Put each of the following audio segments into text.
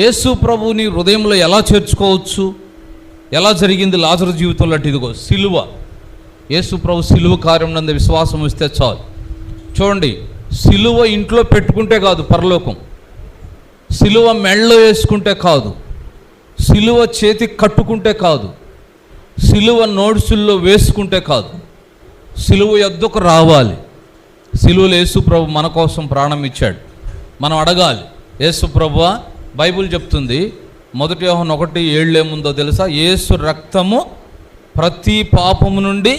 యేసు ప్రభువుని హృదయంలో ఎలా చేర్చుకోవచ్చు? ఎలా జరిగింది లాజరు జీవితంలో? అంటే ఇదిగో సిలువ. యేసు ప్రభు సిలువ కార్యం నందు విశ్వాసం ఇస్తే చాలు. చూడండి, సిలువ ఇంట్లో పెట్టుకుంటే కాదు పరలోకం, సిలువ మెళ్ళలో వేసుకుంటే కాదు, సిలువ చేతికి కట్టుకుంటే కాదు, సిలువ నోట్సుల్లో వేసుకుంటే కాదు, సిలువ యొద్దకు రావాలి. సిలువలో యేసు ప్రభు మన కోసం ప్రాణం ఇచ్చాడు. మనం అడగాలి, యేసు ప్రభువా, బైబిల్ చెప్తుంది 1 యోహాను 1:7 ఏముందో తెలుసా? యేసు రక్తము ప్రతి పాపము నుండి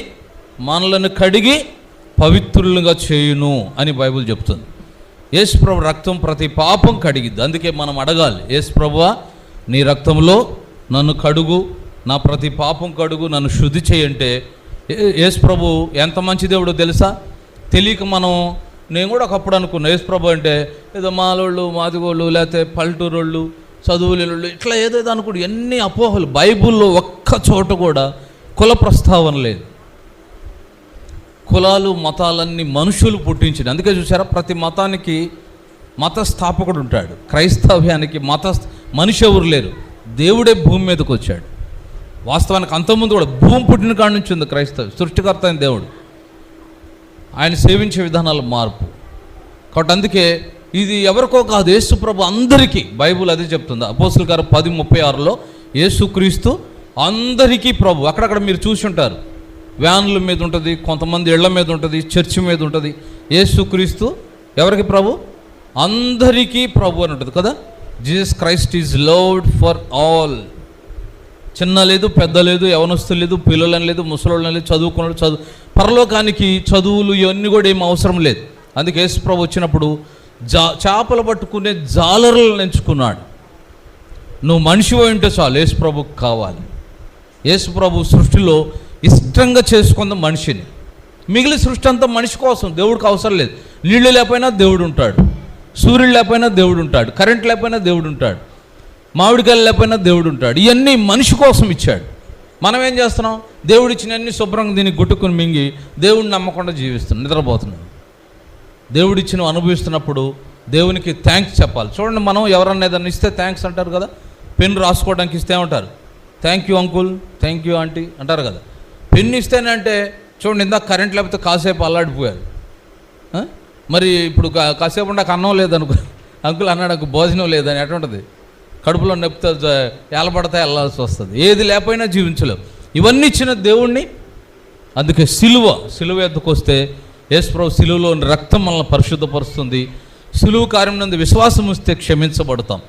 మనలను కడిగి పవిత్రులుగా చేయును అని బైబిల్ చెప్తుంది. యేసు ప్రభు రక్తం ప్రతి పాపం కడిగిద్ది. అందుకే మనం అడగాలి, యేసు ప్రభువా, నీ రక్తంలో నన్ను కడుగు, నా ప్రతి పాపం కడుగు, నన్ను శుద్ధి చేయంటే యేసు ప్రభు ఎంత మంచి దేవుడో తెలుసా? తెలియక నేను కూడా ఒకప్పుడు అనుకున్నా యేసు ప్రభు అంటే ఏదో మాలోళ్ళు, మాదిగోళ్ళు, లేకపోతే పల్లెటూరోళ్ళు, చదువులేళ్ళు, ఇట్లా ఏదేదో అనుకోడు. ఎన్ని అపోహలు. బైబిల్లో ఒక్క చోట కూడా కుల ప్రస్తావన లేదు. కులాలు మతాలన్నీ మనుషులు పుట్టించింది. అందుకే చూసారా, ప్రతి మతానికి మత స్థాపకుడు ఉంటాడు. క్రైస్తవ్యానికి మనిషి ఎవరు లేరు, దేవుడే భూమి మీదకి వచ్చాడు. వాస్తవానికి అంతకుముందు కూడా భూమి పుట్టిన కాడి నుంచి ఉంది క్రైస్తవం. సృష్టికర్త అయిన దేవుడు, ఆయన సేవించే విధానాల మార్పు. కాబట్టి అందుకే ఇది ఎవరికో కాదు, యేసు ప్రభు అందరికీ. బైబుల్ అదే చెప్తుంది. అపోస్తలుల కార్యం 10:36లో యేసుక్రీస్తు అందరికీ ప్రభు. అక్కడక్కడ మీరు చూసి ఉంటారు, వ్యాన్ల మీద ఉంటుంది, కొంతమంది ఇళ్ల మీద ఉంటుంది, చర్చి మీద ఉంటుంది. యేసుక్రీస్తు ఎవరికి ప్రభు? అందరికీ ప్రభు అని ఉంటుంది కదా. Jesus Christ is loved for all. చిన్న లేదు, పెద్ద లేదు, యవనస్తులు లేదు, పిల్లలని లేదు, ముసలోళ్ళని లేదు, చదువుకున్నాడు పరలోకానికి చదువులు ఇవన్నీ కూడా ఏం అవసరం లేదు. అందుకే యేసు ప్రభు వచ్చినప్పుడు చేపలు పట్టుకునే జాలరులను ఎంచుకున్నాడు. నువ్వు మనిషి ఉంటే చాలు, యేసు ప్రభుకి కావాలి. యేసు ప్రభు సృష్టిలో ఇష్టంగా చేసుకుందాం మనిషిని. మిగిలిన సృష్టి అంతా మనిషి కోసం, దేవుడికి అవసరం లేదు. నీళ్ళు లేకపోయినా దేవుడు ఉంటాడు, సూర్యుడు లేకపోయినా దేవుడు ఉంటాడు, కరెంట్ లేకపోయినా దేవుడు ఉంటాడు, మామిడికాయలు లేకపోయినా దేవుడు ఉంటాడు. ఇవన్నీ మనిషి కోసం ఇచ్చాడు. మనం ఏం చేస్తున్నాం? దేవుడు ఇచ్చినన్ని శుభ్రంగా దీన్ని గుట్టుకుని మింగి దేవుడిని నమ్మకుండా జీవిస్తున్నాం, నిద్రపోతున్నాం. దేవుడిచ్చినవి అనుభవిస్తున్నప్పుడు దేవునికి థ్యాంక్స్ చెప్పాలి. చూడండి, మనం ఎవరన్నా ఏదన్నా ఇస్తే థ్యాంక్స్ అంటారు కదా. పెన్ రాసుకోవడానికి ఇస్తే ఉంటారు, thank you uncle, thank you aunty అంటారు కదా. పెన్ను ఇస్తేనే అంటే చూడండి, ఇందాక కరెంట్ లేకపోతే కాసేపు అల్లాడిపోయారు. మరి ఇప్పుడు కాసేపు నాకు అన్నం లేదనుకో, అంకుల్ అన్నాడు భోజనం లేదని ఎటువంటిది? కడుపులో నొప్పితే ఏలబడితే వెళ్ళాల్సి వస్తుంది. ఏది లేకపోయినా జీవించలేవు. ఇవన్నీ ఇచ్చిన దేవుణ్ణి. అందుకే సిలువ ఎద్దుకు వస్తే యేసు ప్రభు సిలువలోని రక్తం మనల్ని పరిశుద్ధపరుస్తుంది. సిలువ కార్యం నందు విశ్వాసం ఇస్తే క్షమించబడతాం.